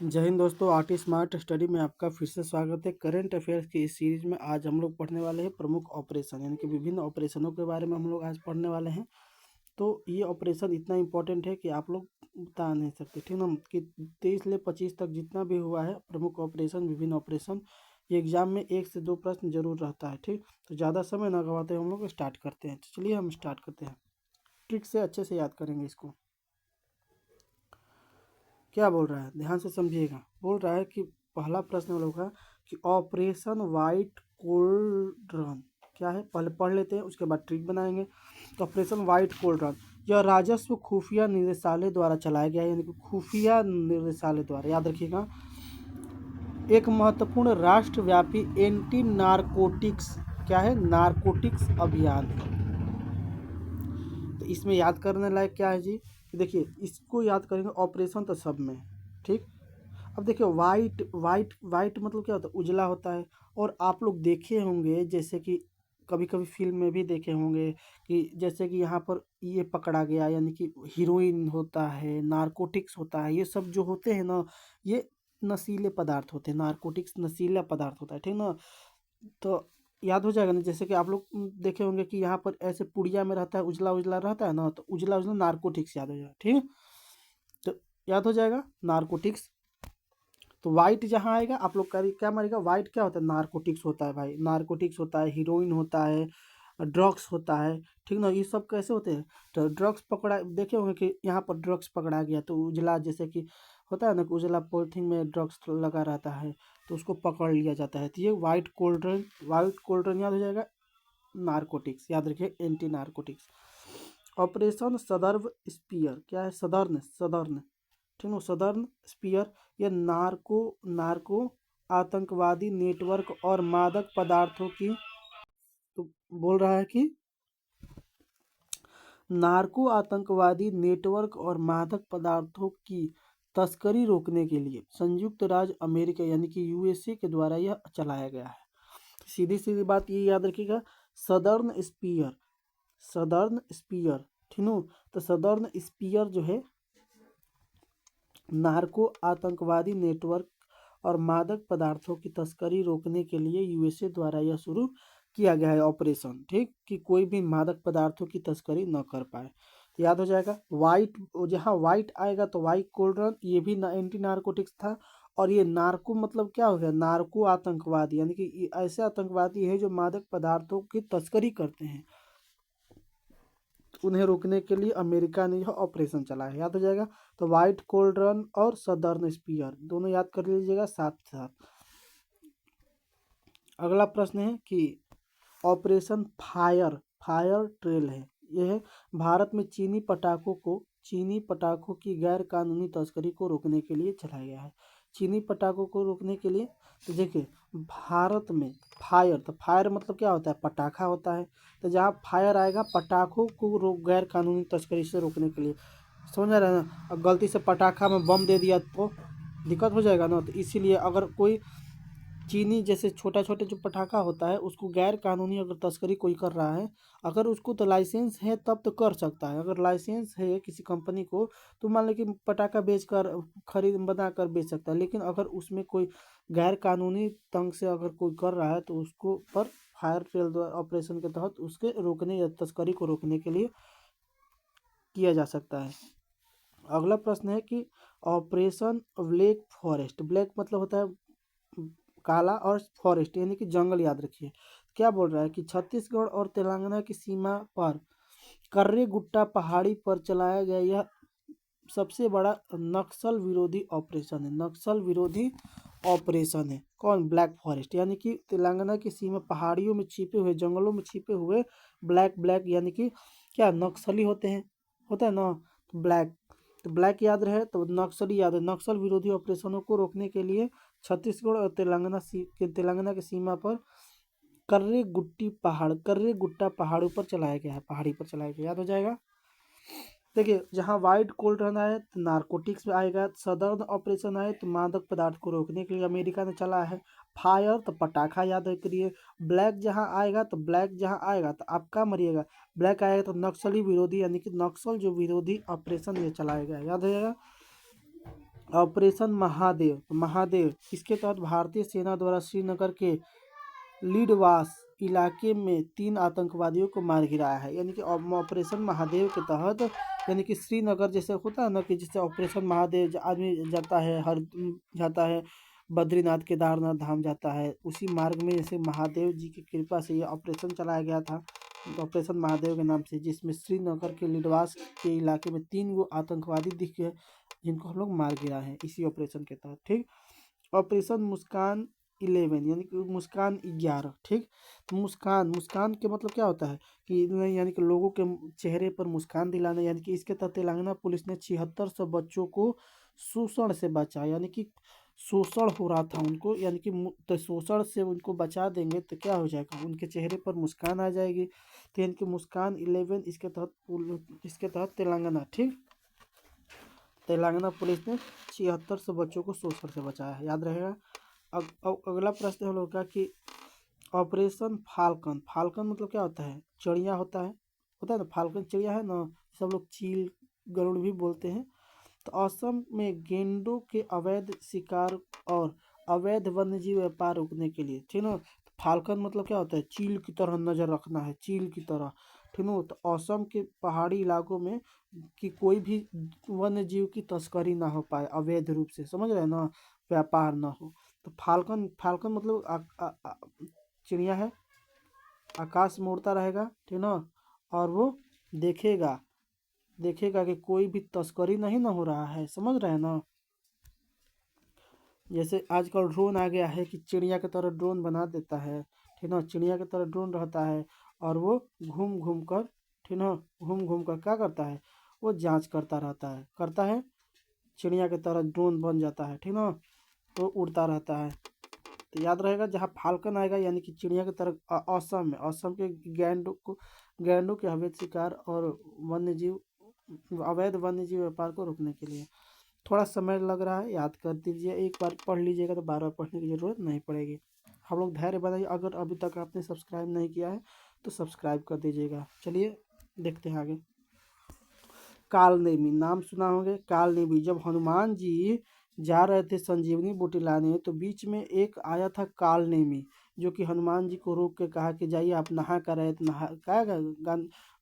जय हिंद दोस्तों, art smart study में आपका फिर से स्वागत है। करंट अफेयर्स की इस सीरीज में आज हम लोग पढ़ने वाले हैं प्रमुख ऑपरेशन, यानी कि विभिन्न ऑपरेशनों के बारे में हम लोग आज पढ़ने वाले हैं। तो ये ऑपरेशन इतना इंपॉर्टेंट है कि आप लोग बता नहीं सकते, ठीक ना। कि 23 से 25 तक जितना भी हुआ है प्रमुख ऑपरेशन, विभिन्न ऑपरेशन, ये एग्जाम में 1 से 2 प्रश्न जरूर रहता है। ठीक, तो ज़्यादा समय ना गवाते हम लोग स्टार्ट करते हैं। तो चलिए हम स्टार्ट करते हैं। ट्रिक से अच्छे से याद करेंगे इसको। क्या बोल रहा है, ध्यान से समझिएगा। बोल रहा है कि पहला प्रश्न हम लोग का कि ऑपरेशन वाइट कोल्ड रन क्या है, पहले पढ़ लेते हैं, उसके बाद ट्रिक बनाएंगे। तो ऑपरेशन वाइट कोल्ड रन यह राजस्व खुफिया निदेशालय द्वारा चलाया गया है, यानी कि खुफिया निदेशालय द्वारा, याद रखिएगा। एक महत्वपूर्ण राष्ट्रव्यापी एंटी नारकोटिक्स क्या है, नारकोटिक्स अभियान है। तो इसमें याद करने लायक क्या है जी, कि देखिए इसको याद करेंगे। ऑपरेशन तो सब में है, ठीक। अब देखिए वाइट वाइट वाइट मतलब क्या होता है, उजला होता है। और आप लोग देखे होंगे, जैसे कि कभी कभी फिल्म में भी देखे होंगे कि जैसे कि यहाँ पर ये पकड़ा गया, यानी कि हीरोइन होता है, नारकोटिक्स होता है, ये सब जो होते हैं ना, ये नशीले पदार्थ होते हैं। नारकोटिक्स नशीला पदार्थ होता है, ठीक ना। तो याद हो जाएगा ना, जैसे कि आप लोग देखे होंगे कि यहाँ पर ऐसे पुड़िया में रहता है, उजला उजला रहता है ना, तो उजला उजला नारकोटिक्स याद हो जाएगा, ठीक है। तो याद हो जाएगा नारकोटिक्स। तो वाइट जहाँ आएगा आप लोग क्या मारेगा, वाइट क्या होता है, नारकोटिक्स होता है भाई, नारकोटिक्स होता है, हीरोइन होता है, ड्रग्स होता है, ठीक ना। ये सब कैसे होते हैं, तो ड्रग्स पकड़ा, देखे होंगे कि यहाँ पर ड्रग्स पकड़ा गया तो उजला, जैसे कि होता है ना कि उजला पॉलिथीन में ड्रग्स लगा रहता है, तो उसको पकड़ लिया जाता है। तो ये वाइट कोल्ड ड्रिंक याद हो जाएगा। नारकोटिक्स याद रखिए, एंटी नारकोटिक्स। ऑपरेशन सदर्व स्पीयर क्या है, सदर्न सदर्न, ठीक है। सदर्न स्पीयर यह नार्को आतंकवादी नेटवर्क और मादक पदार्थों की, तो बोल रहा है कि नार्को आतंकवादी नेटवर्क और मादक पदार्थों की तस्करी रोकने के लिए संयुक्त राज्य अमेरिका यानी कि यूएसए के द्वारा यह चलाया गया है। सीधी सीधी बात ये याद रखिएगा, सदर्न स्पीयर, सदर्न स्पीयर, ठीक है। तो सदर्न स्पीयर जो है नार्को आतंकवादी नेटवर्क और मादक पदार्थों की तस्करी रोकने के लिए यूएसए द्वारा यह शुरू किया गया है ऑपरेशन, ठीक, कि कोई भी मादक पदार्थों की तस्करी न कर पाए। तो याद हो जाएगा वाइट, जहाँ वाइट आएगा तो वाइट कोल्ड रन, ये भी एंटी नारकोटिक्स था। और ये नार्को मतलब क्या हो गया, नार्को आतंकवादी, यानी कि ये ऐसे आतंकवादी है जो मादक पदार्थों की तस्करी करते हैं, उन्हें रोकने के लिए अमेरिका ने यह ऑपरेशन चलाया, याद हो जाएगा। तो वाइट कोल्ड रन और सदर्न स्पीयर दोनों याद कर लीजिएगा साथ साथ। अगला प्रश्न है कि ऑपरेशन फायर फायर ट्रेल है, यह है भारत में चीनी पटाखों की गैर कानूनी तस्करी को रोकने के लिए चलाया गया है। चीनी पटाखों को रोकने के लिए, तो देखिए भारत में फायर, तो फायर मतलब क्या होता है, पटाखा होता है। तो जहाँ फायर आएगा पटाखों को गैर कानूनी तस्करी से रोकने के लिए, समझ आ रहा है ना। अब गलती से पटाखा में बम दे दिया तो दिक्कत हो जाएगा ना। तो इसीलिए अगर कोई चीनी जैसे छोटा छोटे जो पटाखा होता है उसको गैर कानूनी अगर तस्करी कोई कर रहा है, अगर उसको तो लाइसेंस है तब तो कर सकता है। अगर लाइसेंस है किसी कंपनी को तो मान लो कि पटाखा बेच कर, खरीद बना कर बेच सकता है। लेकिन अगर उसमें कोई गैर कानूनी तंग से अगर कोई कर रहा है तो उसको पर फायर ट्रेल ऑपरेशन के तहत उसके रोकने या तस्करी को रोकने के लिए किया जा सकता है। अगला प्रश्न है कि ऑपरेशन ब्लैक फॉरेस्ट, ब्लैक मतलब होता है काला, और फॉरेस्ट यानी कि जंगल, याद रखिए। क्या बोल रहा है कि छत्तीसगढ़ और तेलंगाना की सीमा पर कर्रे गुट्टा पहाड़ी पर चलाया गया यह सबसे बड़ा नक्सल विरोधी ऑपरेशन है, नक्सल विरोधी ऑपरेशन है। कौन, ब्लैक फॉरेस्ट, यानी कि तेलंगाना की सीमा पहाड़ियों में छिपे हुए, जंगलों में छिपे हुए ब्लैक ब्लैक यानी कि क्या नक्सली होते हैं, होता है ना, तो ब्लैक, तो ब्लैक याद रहे तो नक्सली याद है। नक्सल विरोधी ऑपरेशनों को रोकने के लिए छत्तीसगढ़ और तेलंगाना की सीमा पर कर्रे गुट्टा पहाड़ों पर चलाया गया है, पहाड़ी पर चलाया गया, याद हो जाएगा। देखिए जहाँ वाइट कोल्ड रन आए तो नारकोटिक्स में आएगा, सदर्न ऑपरेशन आए तो मादक पदार्थ को रोकने के लिए अमेरिका ने चला है। फायर तो पटाखा याद करिए। ब्लैक जहाँ आएगा तो आप क्या मरिएगा, ब्लैक आएगा तो नक्सली विरोधी, यानी कि नक्सल जो विरोधी ऑपरेशन ये चलाया गया, याद हो जाएगा। ऑपरेशन महादेव, तो महादेव इसके तहत भारतीय सेना द्वारा श्रीनगर के लीडवास इलाके में 3 आतंकवादियों को मार गिराया है। यानी कि ऑपरेशन महादेव के तहत, यानी कि श्रीनगर जैसे होता है ना कि जिससे ऑपरेशन महादेव आदमी जाता है, हर जाता है बद्रीनाथ केदारनाथ धाम जाता है, उसी मार्ग में जैसे महादेव जी की कृपा से ये ऑपरेशन चलाया गया था, ऑपरेशन महादेव के नाम से, जिसमें श्रीनगर के लीडवास के इलाके में 3 गो आतंकवादी दिख गए जिनको हम लोग मार गिरा है इसी ऑपरेशन के तहत। ठीक। ऑपरेशन मुस्कान 11 यानी कि मुस्कान 11। ठीक। तो मुस्कान, मुस्कान के मतलब क्या होता है कि यानी कि लोगों के चेहरे पर मुस्कान दिलाना, यानी कि इसके तहत तेलंगाना पुलिस ने 7600 बच्चों को शोषण से बचा, यानी कि शोषण हो रहा था उनको, यानी कि तो शोषण से उनको बचा देंगे तो क्या हो जाएगा, उनके चेहरे पर मुस्कान आ जाएगी। तो यानी कि मुस्कान 11 इसके तहत तेलंगाना, ठीक, तेलंगाना पुलिस ने 7600 बच्चों को शोषण से बचाया है, याद रहेगा। अब अगला प्रश्न हम लोग का कि ऑपरेशन फाल्कन, फाल्कन मतलब क्या होता है, चिड़िया होता है ना, फाल्कन चिड़िया है ना, सब लोग चील गरुड़ भी बोलते हैं। तो असम में गेंडों के अवैध शिकार और अवैध वन्यजीव व्यापार रोकने के लिए, ठीक ना, तो फाल्कन मतलब क्या होता है, चील की तरह नजर रखना है, चील की तरह, ठीक ना। तो असम के पहाड़ी इलाकों में कि कोई भी वन्य जीव की तस्करी ना हो पाए अवैध रूप से, समझ रहे हैं ना, व्यापार ना हो। तो फाल्कन, फाल्कन मतलब चिड़िया है, आकाश में उड़ता रहेगा, ठीक ना, और वो देखेगा देखेगा कि कोई भी तस्करी नहीं ना हो रहा है, समझ रहे हैं ना। जैसे आजकल ड्रोन आ गया है कि चिड़िया की तरह ड्रोन बना देता है, ठीक ना, चिड़िया की तरह ड्रोन रहता है और वो घूम घूम कर, ठीक ना, घूम घूम कर क्या करता है, वो जांच करता है, चिड़िया की तरह ड्रोन बन जाता है, ठीक ना, तो उड़ता रहता है। तो याद रहेगा जहाँ फाल्कन आएगा यानी कि चिड़िया की तरह असम में, असम के गैंडों के अवैध शिकार और अवैध वन्य जीव व्यापार को रोकने के लिए। थोड़ा समय लग रहा है, याद कर दीजिए, एक बार पढ़ लीजिएगा तो बार बार पढ़ने की ज़रूरत नहीं पड़ेगी। हम लोग धैर्य बनाइए, अगर अभी तक आपने सब्सक्राइब नहीं किया है तो सब्सक्राइब कर दीजिएगा। चलिए देखते हैं आगे। कालनेमी, नाम सुना होंगे, कालनेमी। जब हनुमान जी जा रहे थे संजीवनी बूटी लाने तो बीच में एक आया था कालनेमी, जो कि हनुमान जी को रोक के कहा कि जाइए आप नहा कर रहे तो नहा क्या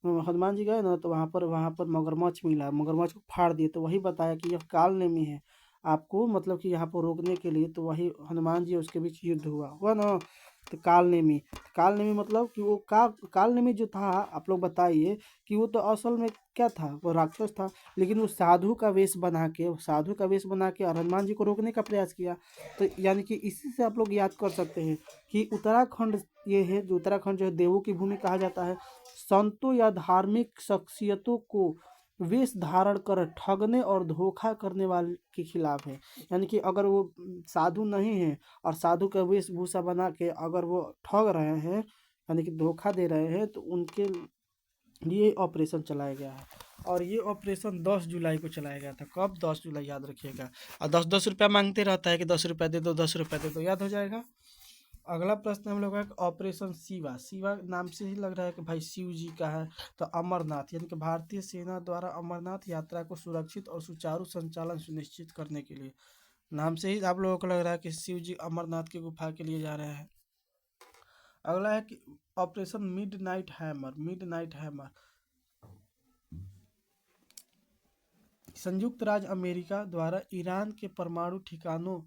हनुमान जी गए ना तो वहाँ पर मगरमच्छ मिला, मगरमच्छ को फाड़ दिए, तो वही बताया कि यह कालनेमी है आपको, मतलब कि यहाँ पर रोकने के लिए, तो वही हनुमान जी उसके बीच युद्ध हुआ ना। तो कालनेमी, कालनेमी मतलब कि वो कालनेमी जो था, आप लोग बताइए कि वो तो असल में क्या था, वो राक्षस था, लेकिन वो साधु का वेश बना के और हनुमान जी को रोकने का प्रयास किया। तो यानी कि इसी से आप लोग याद कर सकते हैं कि उत्तराखंड ये है, जो उत्तराखंड जो है देवों की भूमि कहा जाता है, संतों या धार्मिक शख्सियतों को वेश धारण कर ठगने और धोखा करने वाले के खिलाफ है। यानी कि अगर वो साधु नहीं है और साधु का वेशभूषा बना के अगर वो ठग रहे हैं, यानी कि धोखा दे रहे हैं, तो उनके लिए ऑपरेशन चलाया गया है। और ये ऑपरेशन 10 जुलाई को चलाया गया था। कब? 10 जुलाई, याद रखिएगा। और 10-10 रुपया मांगते रहता है कि 10 रुपया दे दो, 10 रुपया दे दो, याद हो जाएगा। अगला प्रश्न हम लोग का ऑपरेशन शिवा, शिवा नाम से ही लग रहा है कि भाई शिव जी का है। तो अमरनाथ, यानी कि भारतीय सेना द्वारा अमरनाथ यात्रा को सुरक्षित और सुचारू संचालन सुनिश्चित करने के लिए, नाम से ही आप लोगों को लग रहा है कि शिव जी अमरनाथ की गुफा के लिए जा रहे हैं। अगला है कि operation midnight hammer, midnight hammer संयुक्त राज्य अमेरिका द्वारा ईरान के परमाणु ठिकानों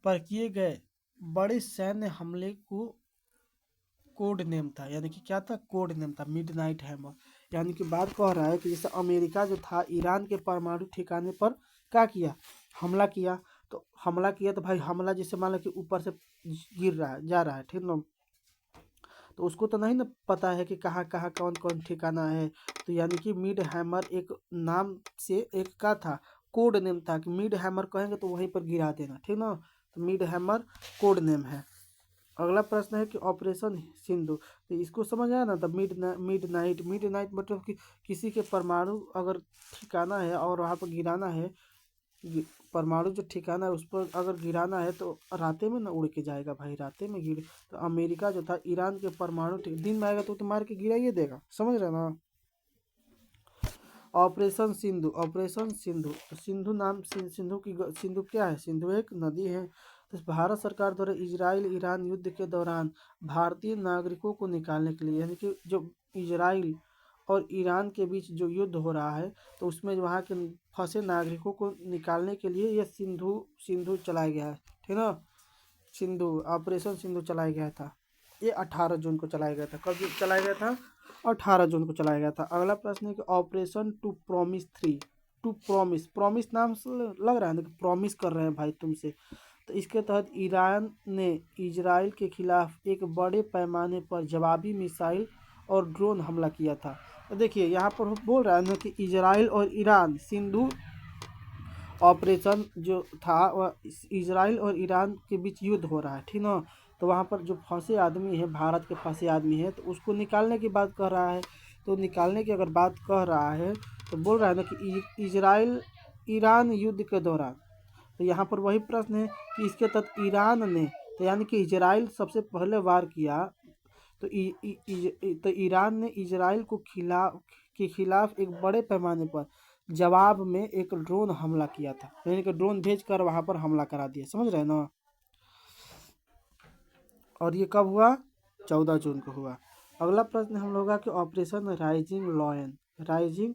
पर किए गए बड़े सैन्य हमले को कोड नेम था, यानी कि क्या था, कोड नेम था मिडनाइट हैमर। यानी कि बात कह रहा है कि जैसे अमेरिका जो था ईरान के परमाणु ठिकाने पर क्या किया, हमला किया। तो भाई हमला जैसे मान लो कि ऊपर से गिर रहा है, जा रहा है, ठीक ना, तो उसको तो नहीं ना पता है कि कहाँ कहाँ कौन कौन ठिकाना है। तो यानी कि मिड हैमर एक नाम से एक का था, कोड नेम था कि मिड हैमर कहेंगे तो वहीं पर गिरा देना, ठीक ना, तो मिड हैमर कोड नेम है। अगला प्रश्न है कि ऑपरेशन सिंधु, तो इसको समझ आया ना, तो मिड नाइट मतलब कि किसी के परमाणु अगर ठिकाना है और वहाँ पर गिराना है, परमाणु जो ठिकाना है उस पर अगर गिराना है तो राते में ना उड़ के जाएगा भाई, राते में गिर। तो अमेरिका जो था ईरान के परमाणु दिन में आएगा तो मार के गिरा ही देगा, समझ रहे ना। ऑपरेशन सिंधु, ऑपरेशन सिंधु, तो सिंधु नाम सिंधु की सिंधु क्या है? सिंधु एक नदी है। तो भारत सरकार द्वारा इजराइल ईरान युद्ध के दौरान भारतीय नागरिकों को निकालने के लिए, यानी कि जो इजराइल और ईरान के बीच जो युद्ध हो रहा है, तो उसमें वहाँ के फंसे नागरिकों को निकालने के लिए यह सिंधु सिंधु चलाया गया है, ठीक ना। सिंधु, ऑपरेशन सिंधु चलाया गया था। ये 18 जून को चलाया गया था। कब चलाया गया था? 18 जून को चलाया गया था। अगला प्रश्न है कि operation two promise 3, two promise, promise नाम से लग रहा है ना कि प्रॉमिस कर रहे हैं भाई तुमसे। तो इसके तहत ईरान ने इजराइल के खिलाफ एक बड़े पैमाने पर जवाबी मिसाइल और ड्रोन हमला किया था। तो देखिए यहाँ पर बोल रहा है ना कि इजराइल और ईरान सिंधु ऑपरेशन जो था वह इजराइल और ईरान के बीच युद्ध हो रहा है, ठीक ना। तो वहाँ पर जो फंसे आदमी है, भारत के फंसे आदमी है, तो उसको निकालने की बात कर रहा है। तो निकालने की अगर बात कह रहा है तो बोल रहा है ना कि इजराइल ईरान युद्ध के दौरान, तो यहाँ पर वही प्रश्न है कि इसके तहत ईरान ने, तो यानी कि इजराइल सबसे पहले वार किया, तो तो ईरान ने इजराइल को खिलाफ एक बड़े पैमाने पर जवाब में एक ड्रोन हमला किया था, यानी कि ड्रोन भेजकर वहां पर हमला करा दिया, समझ रहे हैं ना। और ये कब हुआ? 14 जून को हुआ। अगला प्रश्न हम लोग का कि operation rising lion, rising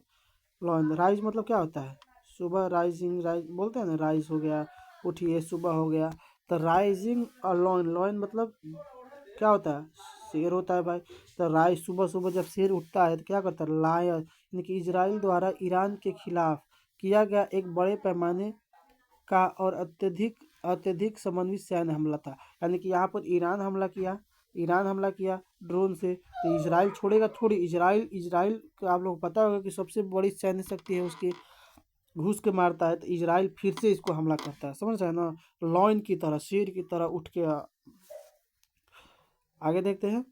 lion, rise मतलब क्या होता है? सुबह, राइजिंग, राइज बोलते हैं ना, राइज हो गया, उठिए, सुबह हो गया। तो राइजिंग और लॉयन, लॉयन मतलब क्या होता है? शेर होता है भाई। तो राइज, सुबह सुबह जब शेर उठता है तो क्या करता है? लायन, यानी कि इजराइल द्वारा ईरान के खिलाफ किया गया एक बड़े पैमाने का और अत्यधिक अत्यधिक समन्वित सैन्य हमला था। यानी कि यहाँ पर ईरान हमला किया ड्रोन से, तो इजराइल छोड़ेगा थोड़ी। इजराइल इजराइल को आप लोग पता होगा कि सबसे बड़ी सैन्य शक्ति है उसकी, घुस के मारता है। तो इजराइल फिर से इसको हमला करता है, समझ रहे हैं ना, लॉयन की तरह, शेर की तरह उठ के। आगे देखते हैं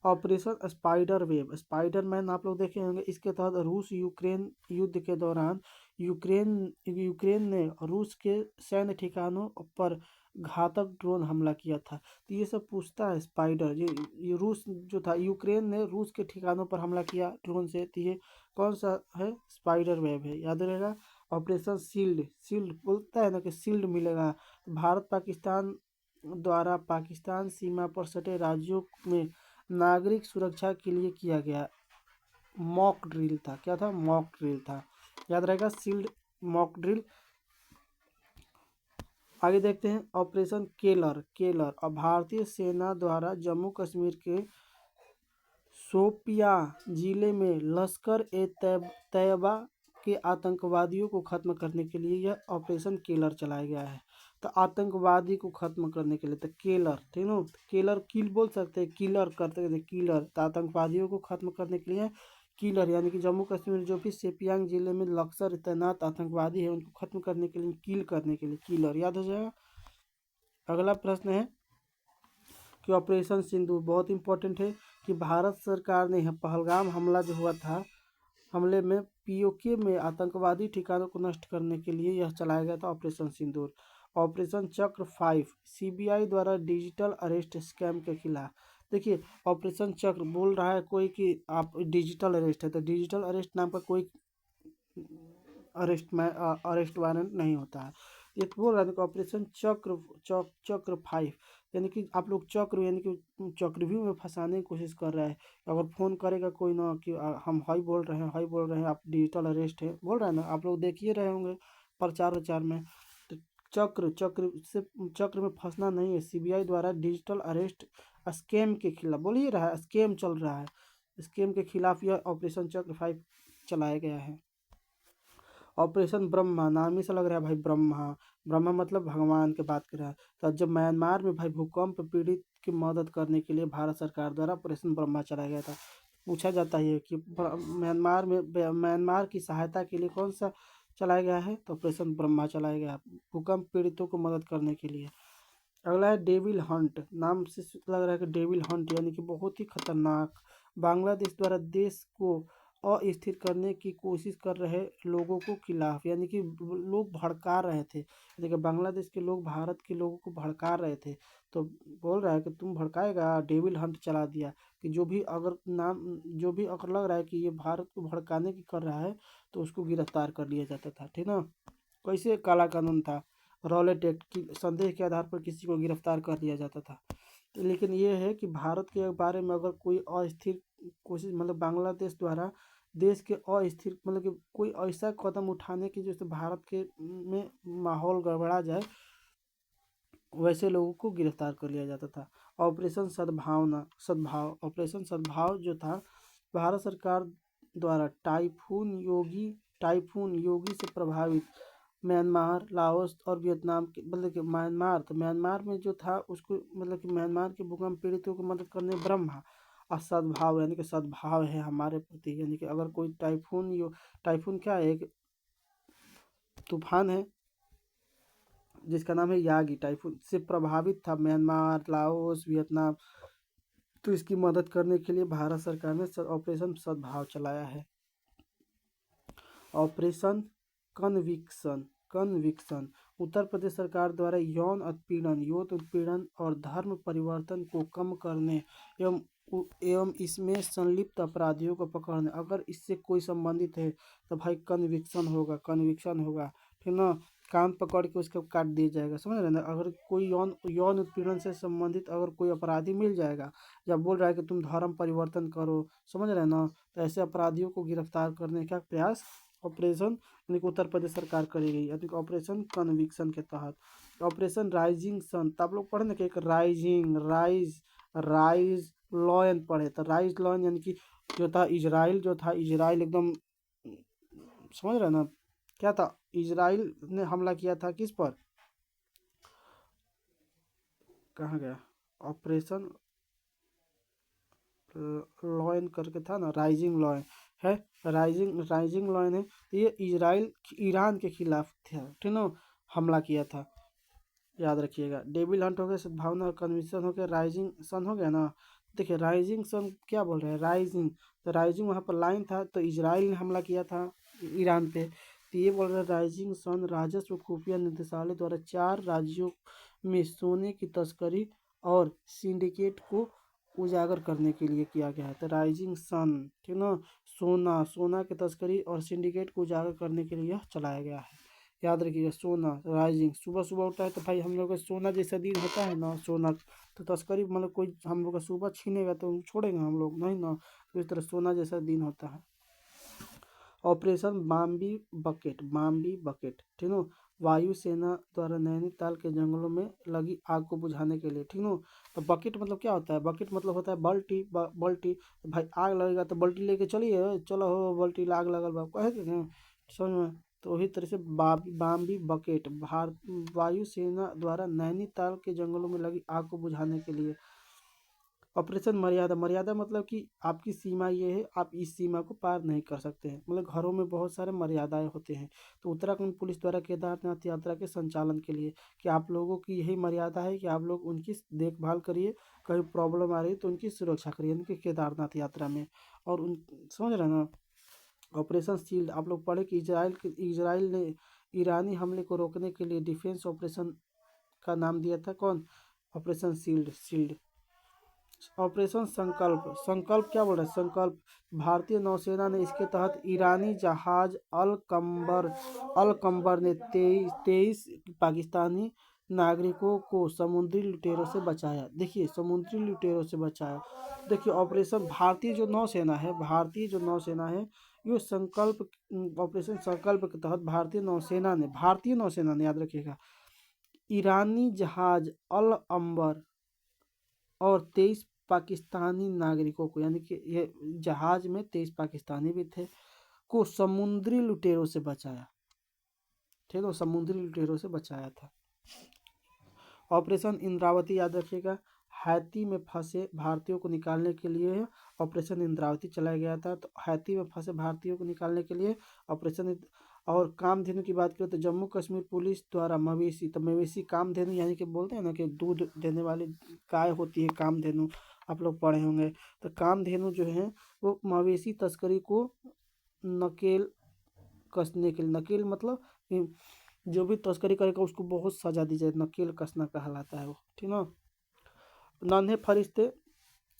ऑपरेशन स्पाइडर वेव, स्पाइडरमैन आप लोग देखे होंगे। इसके तहत रूस यूक्रेन युद्ध के दौरान यूक्रेन ने रूस के सैन्य ठिकानों पर घातक ड्रोन हमला किया था। तो ये सब पूछता है स्पाइडर, ये रूस जो था, यूक्रेन ने रूस के ठिकानों पर हमला किया ड्रोन से। तो ये कौन सा है? स्पाइडर वेव है, याद रहेगा। ऑपरेशन शील्ड, शील्ड बोलता है ना कि शील्ड मिलेगा। भारत पाकिस्तान द्वारा पाकिस्तान सीमा पर सटे राज्यों में नागरिक सुरक्षा के लिए किया गया मॉक ड्रिल था। क्या था? मॉक ड्रिल था, याद रहेगा, शील्ड, मॉक ड्रिल। आगे देखते हैं ऑपरेशन केलर, केलर और भारतीय सेना द्वारा जम्मू कश्मीर के शोपियां जिले में लश्कर ए तैयबा के आतंकवादियों को खत्म करने के लिए यह ऑपरेशन केलर चलाया गया है। तो आतंकवादी को खत्म करने के लिए, तो केलर, ठीक है, केलर किल बोल सकते हैं, किलर करते हैं, किलर। तो आतंकवादियों को खत्म करने के लिए किलर, यानी कि जम्मू कश्मीर जो भी शोपियां जिले में लश्कर तैनात आतंकवादी है उनको खत्म करने के लिए, किल करने के लिए किलर, याद हो जाएगा। अगला प्रश्न है कि ऑपरेशन सिंधु बहुत इंपॉर्टेंट है कि भारत सरकार ने पहलगाम हमला जो हुआ था, हमले में पीओके में आतंकवादी ठिकानों को नष्ट करने के लिए यह चलाया गया था ऑपरेशन सिंदूर। ऑपरेशन चक्र 5, सीबीआई द्वारा डिजिटल अरेस्ट स्कैम के खिलाफ। देखिए ऑपरेशन चक्र बोल रहा है कोई कि आप डिजिटल अरेस्ट है, तो डिजिटल अरेस्ट नाम का कोई अरेस्ट वारंट नहीं होता है। ये तो बोल रहा था कि ऑपरेशन चक्र 5, यानी कि आप लोग चक्र, यानी कि चक्रव्यूह में फंसाने की कोशिश कर रहे हैं। अगर फ़ोन करेगा कोई ना कि हम हाई बोल रहे हैं, हाई बोल रहे हैं, आप डिजिटल अरेस्ट है बोल रहे हैं ना, आप लोग देखिए रहे होंगे प्रचार प्रचार में। तो चक्र में फंसना नहीं है। सीबीआई द्वारा डिजिटल अरेस्ट स्कैम के खिलाफ, बोल ही रहा है स्कैम चल रहा है, स्कैम के खिलाफ यह ऑपरेशन चक्र 5 चलाया गया है। ऑपरेशन ब्रह्मा, नाम ही से लग रहा है भाई, ब्रह्मा, ब्रह्मा मतलब भगवान की बात कर रहा है। तो जब म्यांमार में भाई भूकंप पीड़ित की मदद करने के लिए भारत सरकार द्वारा ऑपरेशन ब्रह्मा चलाया गया था। पूछा जाता है कि म्यांमार की सहायता के लिए कौन सा चलाया गया है? तो ऑपरेशन ब्रह्मा चलाया गया भूकंप पीड़ितों को मदद करने के लिए। अगला है डेविल हंट, नाम से लग रहा है कि डेविल हंट, यानी कि बहुत ही खतरनाक। बांग्लादेश द्वारा देश को अस्थिर करने की कोशिश कर रहे लोगों को खिलाफ, यानी कि लोग भड़का रहे थे, यानी कि बांग्लादेश के लोग भारत के लोगों को भड़का रहे थे। तो बोल रहा है कि तुम भड़काएगा, डेविल हंट चला दिया कि जो भी अगर लग रहा है कि ये भारत को भड़काने की कर रहा है तो उसको गिरफ्तार कर लिया जाता था, ठीक ना। कैसे काला कानून था, रॉलेट एक्ट की संदेह के आधार पर किसी को गिरफ्तार कर लिया जाता था। लेकिन ये है कि भारत के बारे में अगर कोई अस्थिर कोशिश, मतलब बांग्लादेश द्वारा देश के अस्थिर, मतलब कि कोई ऐसा कदम उठाने की जिससे भारत के में माहौल गड़बड़ा जाए, वैसे लोगों को गिरफ्तार कर लिया जाता था। ऑपरेशन सद्भाव जो था, भारत सरकार द्वारा टाइफून योगी से प्रभावित म्यांमार, लाओस और वियतनाम के, मतलब कि म्यांमार में जो था उसको, मतलब कि म्यांमार के भूकंप पीड़ितों को मदद करने ब्रह्मा और सद्भाव, यानी कि सद्भाव है हमारे प्रति, यानी कि अगर कोई टाइफून क्या है, एक तूफान है जिसका नाम है यागी, टाइफून से प्रभावित था म्यांमार, लाओस, वियतनाम, तो इसकी मदद करने के लिए भारत सरकार ने ऑपरेशन सद्भाव चलाया है। ऑपरेशन कन्विक्शन उत्तर प्रदेश सरकार द्वारा यौन उत्पीड़न और धर्म परिवर्तन को कम करने एवं इसमें संलिप्त अपराधियों को पकड़ने, अगर इससे कोई संबंधित है तो भाई कन्विक्शन होगा, ठीक ना। कान पकड़ के उसको काट दिया जाएगा, समझ रहे ना। अगर कोई यौन उत्पीड़न से संबंधित अगर कोई अपराधी मिल जाएगा, या बोल रहा है कि तुम धर्म परिवर्तन करो, समझ रहे ना, तो ऐसे अपराधियों को गिरफ्तार करने का प्रयास ऑपरेशन, यानी कि उत्तर प्रदेश सरकार करेगी, यानी कि ऑपरेशन कन्विक्शन के तहत। ऑपरेशन राइजिंग सन, तो आप लोग पढ़े ना कि एक राइज लॉयन पढ़े, तो राइज लॉयन यानी कि जो था इजराइल एकदम, समझ रहे ना, क्या था, इजराइल ने हमला किया था किस पर, कहाँ गया, ऑपरेशन लॉयन करके था ना, राइजिंग लॉयन है, राइजिंग लॉयन है, तो ये इजराइल ईरान के खिलाफ था, ठीक ना, हमला किया था, याद रखिएगा। डेविल हंट हो गया, सद्भावना और कन्विक्शन हो गया, राइजिंग सन हो गया ना। देखिए राइजिंग सन क्या बोल रहे हैं, राइजिंग, तो राइजिंग वहाँ पर लाइन था, तो इजराइल ने हमला किया था ईरान पे, तो ये बोल रहे हैं राइजिंग सन राजस्व खुफिया निदेशालय द्वारा 4 राज्यों में सोने की तस्करी और सिंडिकेट को उजागर करने के लिए किया गया है। तो राइजिंग सन, ठीक ना, सोना की तस्करी और सिंडिकेट को उजागर करने के लिए यह चलाया गया है, याद रखिएगा। सोना राइजिंग, सुबह सुबह उठता है तो भाई हम लोग का सोना जैसा दिन होता है ना, सोना तो तस्करी, मतलब कोई हम लोग का सुबह छीनेगा तो छोड़ेंगे हम लोग नहीं ना, तो इस तरह सोना जैसा दिन होता है। ऑपरेशन बाम्बी बकेट, ठीक है, वायुसेना द्वारा नैनीताल के जंगलों में लगी आग को बुझाने के लिए, ठीक है। तो बकेट मतलब क्या होता है, बकेट मतलब होता है बल्टी, तो भाई आग लगेगा तो बल्टी लेके चलिए, चलो हो बल्टी आग लगल बा, कहे के ना, समझ में। तो वही तरह से बाम्बी बकेट वायुसेना द्वारा नैनीताल के जंगलों में लगी आग को बुझाने के लिए। ऑपरेशन मर्यादा मतलब कि आपकी सीमा ये है, आप इस सीमा को पार नहीं कर सकते हैं, मतलब घरों में बहुत सारे मर्यादाएं होते हैं। तो उत्तराखंड पुलिस द्वारा केदारनाथ यात्रा के संचालन के लिए कि आप लोगों की यही मर्यादा है कि आप लोग उनकी देखभाल करिए, कहीं प्रॉब्लम आ रही है तो उनकी सुरक्षा करिए, यानी कि केदारनाथ यात्रा में। और उन, समझ रहे हैं ना। ऑपरेशन शील्ड, आप लोग पढ़े कि इजराइल ने ईरानी हमले को रोकने के लिए डिफेंस ऑपरेशन का नाम दिया था, कौन, ऑपरेशन शील्ड। ऑपरेशन संकल्प क्या बोल रहा है, संकल्प, भारतीय नौसेना ने इसके तहत ईरानी जहाज अल कंबर ने 23 पाकिस्तानी नागरिकों को समुद्री लुटेरों से बचाया। देखिए समुद्री लुटेरों से बचाया। देखिए ऑपरेशन भारतीय जो नौसेना है, ये ऑपरेशन संकल्प के तहत भारतीय नौसेना ने, याद रखिएगा, ईरानी जहाज अल अंबर और 23 पाकिस्तानी नागरिकों को, यानी कि ये जहाज में 23 पाकिस्तानी भी थे, को समुद्री लुटेरों से बचाया, ठीक है, समुद्री लुटेरों से बचाया था। ऑपरेशन इंद्रावती, याद रखिएगा, हैती में फंसे भारतीयों को निकालने के लिए ऑपरेशन इंद्रावती चलाया गया था। तो हैती में फंसे भारतीयों को निकालने के लिए ऑपरेशन। और कामधेनु की बात करें तो जम्मू कश्मीर पुलिस द्वारा मवेशी, तो मवेशी कामधेनु, यानी कि बोलते हैं ना कि दूध देने वाली गाय होती है कामधेनु, आप लोग पढ़े होंगे। तो कामधेनु जो है वो मवेशी तस्करी को नकेल कसने के लिए, नकेल मतलब कि जो भी तस्करी करेगा उसको बहुत सजा दी जाए, नकेल कसना कहलाता है वो, ठीक ना। नन्हे फरिश्ते,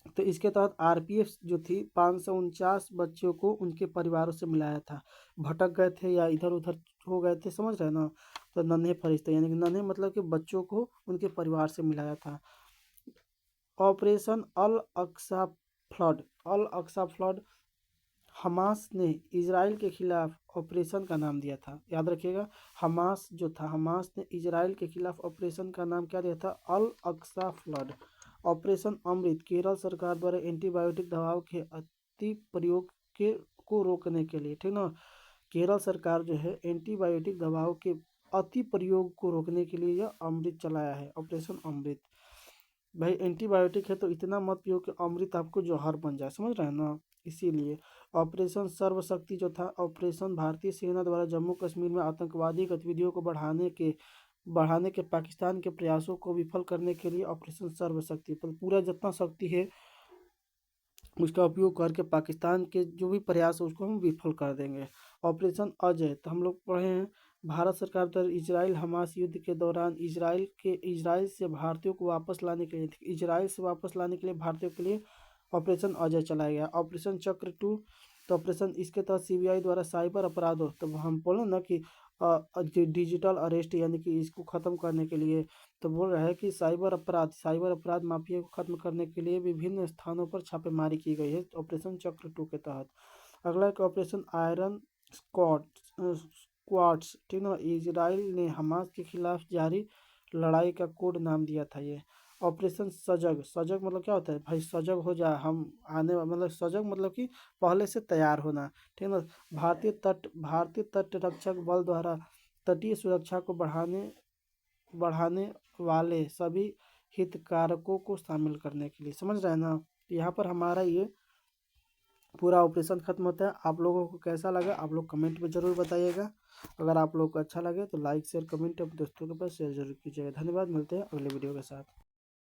तो इसके तहत आरपीएफ जो थी 549 बच्चों को उनके परिवारों से मिलाया था, भटक गए थे या इधर उधर हो गए थे, समझ रहे हैं ना। तो नन्हे फरिश्ते यानी कि नन्हे मतलब कि बच्चों को उनके परिवार से मिलाया था। ऑपरेशन अल अक्सा फ्लड, अल अक्सा फ्लड हमास ने इजराइल के खिलाफ ऑपरेशन का नाम दिया था, याद रखिएगा। हमास जो था, हमास ने इजराइल के खिलाफ ऑपरेशन का नाम क्या दिया था, अल अक्सा फ्लड। ऑपरेशन अमृत केरल सरकार द्वारा एंटीबायोटिक दवाओं के अति प्रयोग के को रोकने के लिए, ठीक ना। केरल सरकार जो है एंटीबायोटिक दवाओं के अति प्रयोग को रोकने के लिए यह अमृत चलाया है, ऑपरेशन अमृत। भाई एंटीबायोटिक है तो इतना मत पियो कि अमृत आपको जहर बन जाए, समझ रहे हैं ना। इसीलिए ऑपरेशन सर्वशक्ति जो था, ऑपरेशन भारतीय सेना द्वारा जम्मू कश्मीर में आतंकवादी गतिविधियों को बढ़ाने के पाकिस्तान के प्रयासों को विफल करने के लिए ऑपरेशन सर्वशक्ति पर पूरा जितना शक्ति है उसका उपयोग करके पाकिस्तान के जो भी प्रयास है उसको हम विफल कर देंगे। ऑपरेशन अजय, तो हम लोग पढ़े हैं भारत सरकार द्वारा इजराइल हमास युद्ध के दौरान इजराइल से भारतीयों को वापस लाने के लिए, इजराइल से वापस लाने के लिए भारतीयों के लिए ऑपरेशन अजय चलाया गया। ऑपरेशन चक्र 2, तो ऑपरेशन इसके तहत सीबीआई द्वारा साइबर अपराधों, तो हम बोले ना कि डिजिटल अरेस्ट यानी कि इसको ख़त्म करने के लिए, तो बोल रहा है कि साइबर अपराध माफिया को खत्म करने के लिए विभिन्न स्थानों पर छापेमारी की गई है ऑपरेशन चक्र 2 के तहत। अगला एक ऑपरेशन आयरन स्क्वाड्स, ठीक ना। इजराइल ने हमास के खिलाफ जारी लड़ाई का कोड नाम दिया था ये। ऑपरेशन सजग, सजग मतलब क्या होता है भाई, सजग हो जा, हम मतलब सजग मतलब कि पहले से तैयार होना, ठीक ना। भारतीय तट रक्षक बल द्वारा तटीय सुरक्षा को बढ़ाने वाले सभी हितधारकों को शामिल करने के लिए, समझ रहे हैं ना। यहाँ पर हमारा ये पूरा ऑपरेशन खत्म होता है। आप लोगों को कैसा लगा आप लोग कमेंट में ज़रूर बताइएगा। अगर आप लोग को अच्छा लगे तो लाइक शेयर कमेंट अपने दोस्तों के पास शेयर जरूर कीजिएगा। धन्यवाद, मिलते हैं अगले वीडियो के साथ।